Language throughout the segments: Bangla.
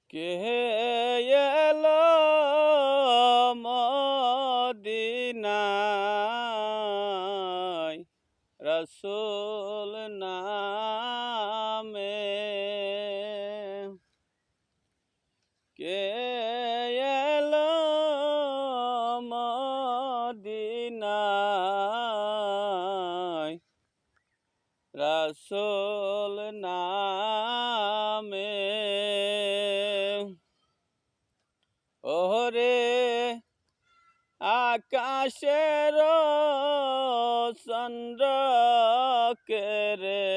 কে এলো মদিনায় রসুল নামে। কে এলো মদিনায় রসুল নামে। ওরে আকাশের চন্দ্র কেরে,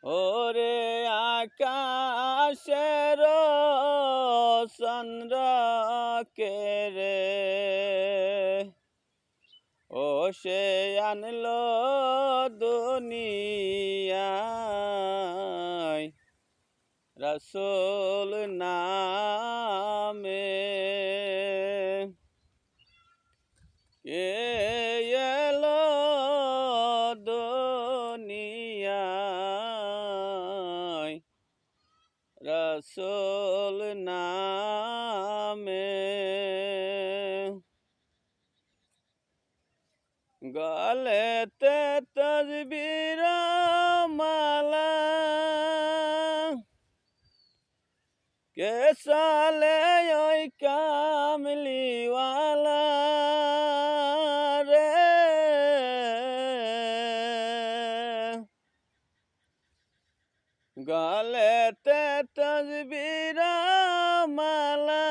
ওরে আকাশের চন্দ্র কেরে, ও সে আনলো দুনিয়ায় রসুল নামে। কে এলো দুনিয়ায় রসুল নামে। গলেতে তসবির মালা, কে সালে ওই কামলিওয়ালা রে, গলেতে তসবির মালা,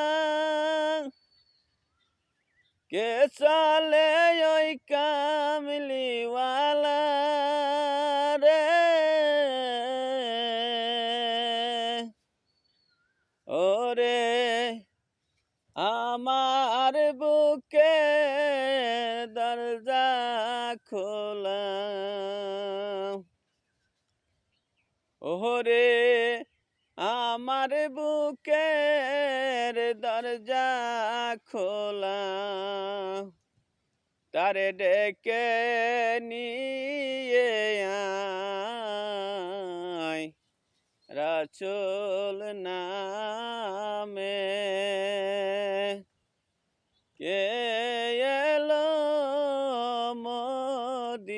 কে সালে ওই কামলিওয়ালা রে, ওরে আমার বুকে দরজা খোলা, ওরে আমার বুকের দরজা খোলা, তারে ডেকে নিয়ে আয় রাসূল নামে। কে এলো মদিনায়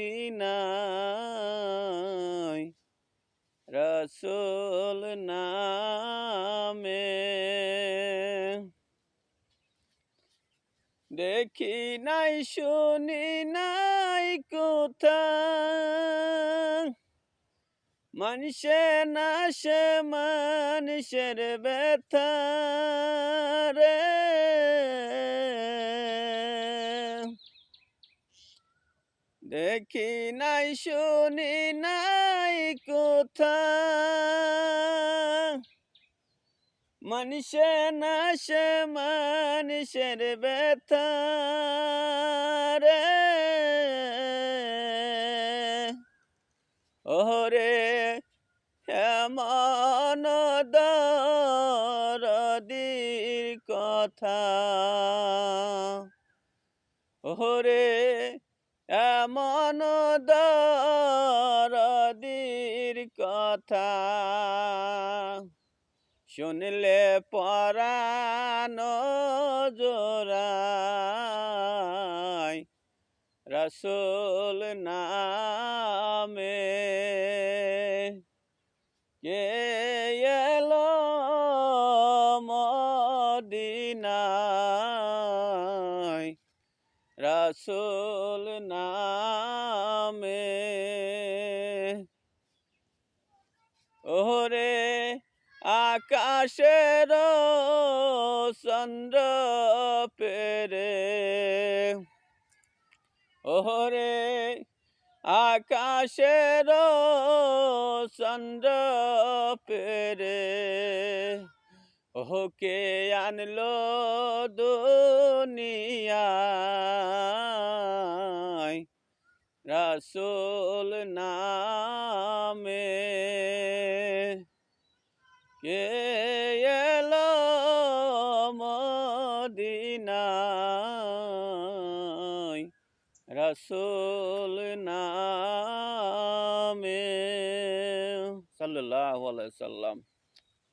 রসুল নামে। দেখি নাই শুনি নাই কোথা, মানুষে না সে মানুষের ব্যথা রে, দেখি নাই শুনি নাই কোথা, মানুষে না সে মানুষের ব্যথা রে, ওরে এমন দরদির কথা, ওরে এমন দরদির কথা, শুনলে পরাণ জোড়ায় রসুল নামে। কে এলো মদিনায় রসুল নামে। ওরে আকাশের চন্দ্র পেরে, ওরে আকাশের চন্দ্র পেরে, ওকে আনলো দুনিয়ায় রসুল নামে। কে এলো মদিনায় রসুল নামে। সাল্লাল্লাহু সাল্লাল্লাহু আলাইহি সাল্লাম।